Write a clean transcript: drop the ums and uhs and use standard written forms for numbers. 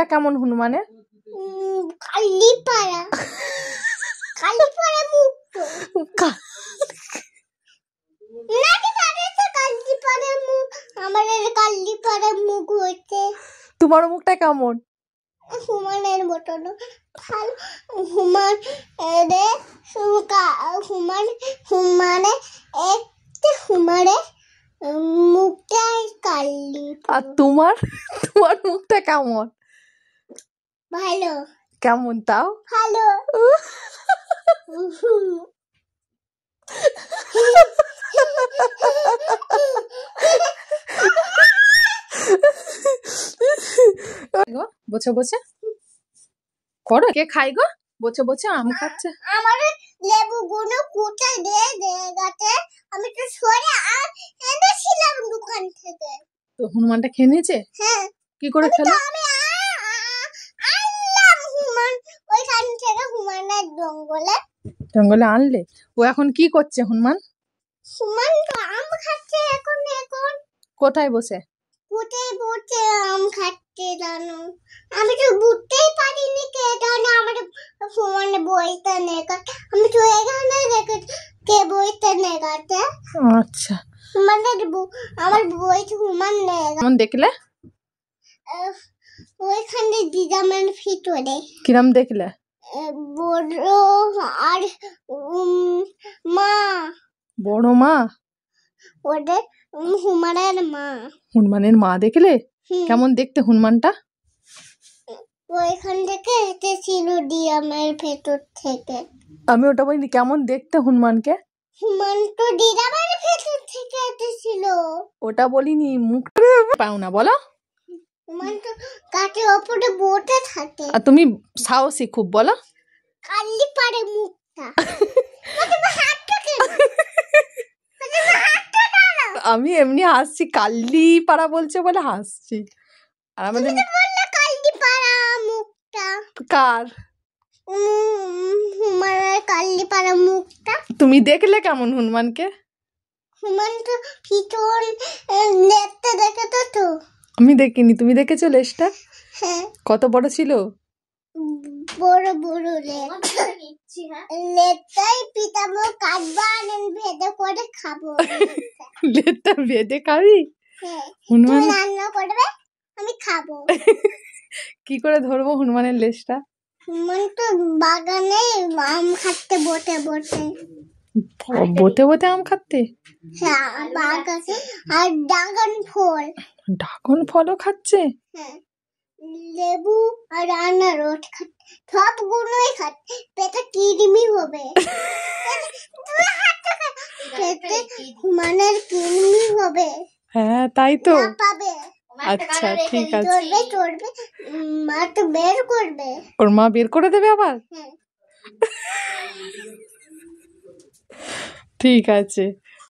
মুখটা কেমন হনুমানের? কালিপাড়া কালিপাড়া মুখ তো কালিপাড়া মুখ, আমাদের কালিপাড়া মুখ হচ্ছে। তোমার মুখটা কেমন? হুমানের মতন ভালো। হুমান রে হুমান হুমানে একটা হুমারে মুখটা কালি। আর তোমার তোমার মুখটা কেমন? ভালো। কেমন তাও? ভালো। বসে বসে করো। কে খাই গো? বসে বসে আম খাচ্ছে। আমার লেবু গুলো কোথায় দিয়ে গেছে, আমি তো সরে আর এনেছিলাম দোকান থেকে। তো হনুমানটা খেয়ে নিয়েছে? হ্যাঁ। কি করে খেলো? আমি আনলাম হুমান ওইখান থেকে, হুমানের জঙ্গলে আনলে। ও এখন কি করছে হনুমান? হুমান তো আম খাচ্ছে এখন। কোথায় বসে? কোথায় বসে আম খাচ্ছে জানো? আমি তো বুঝতেই পারিনি কে জানো আমার হুমানে বইতে নেই। আমি তো এখানে রেখে কে বইতে নেই গাছে। আচ্ছা। আমার বই হুমান নেই। কেমন দেখলে? ওইখানে দিদামের ভিতরে। কিরম দেখলে? বড় আর মা। বড় মা? ওদের হুমানের মা। হনুমানের মা দেখলে? কেমন দেখতে হনুমানটা? ওইখান থেকে হেঁটেছিল দিদামের ভেতর থেকে। আমি ওটা বলিনি, কেমন দেখতে হনুমানকে? হুমান তো দিদামের ভেতর থেকে হেঁটেছিল। ওটা বলিনি, মুখটা পাও না বলো। হুমান তো কাঠের ওপরে বসে থাকে। আর তুমি সাহসী খুব বলো। কালি পারে মুখটা। আমি এমনি হাসছি, কাল্লি পাড়া বলছে বলে হাসছি। আর আমাদের কালি পাড়া মুখটা কার? হুমানের কালি পাড়া মুখটা। তুমি দেখলে কেমন হনুমানকে? হুমান তো ভিতর লেজটা দেখেছো তো? আমি দেখিনি, তুমি দেখেছো লেজটা? হ্যাঁ। কত বড় ছিল? বড় বড় লেজটাই পিতামহ কাটবা আনেন, ভেজে করে খাবো। লেজটা ভেজে খাবি? হ্যাঁ। হনুমান রান্না করবে, আমি খাবো। কি করে ধরবো হনুমানের লেজটা? হুমান তো বাগানে আম খাচ্ছে বসে বসে। বসে বসে আম খাচ্ছে? হ্যাঁ, বাগানে। আর ড্রাগন ফল। ড্রাগন ফলও খাচ্ছে? হ্যাঁ, লেবু আর আনারস খাচ্ছে। সবগুলোই খাচ্ছে। পেটে কৃমি হবে। পেটে হুমানের কৃমি হবে। হ্যাঁ তাই তো। পাবে। আচ্ছা ঠিক আছে। চড়বে মা তো বের করবে। ওর মা বের করে দেবে আবার? হ্যাঁ। ঠিক আছে।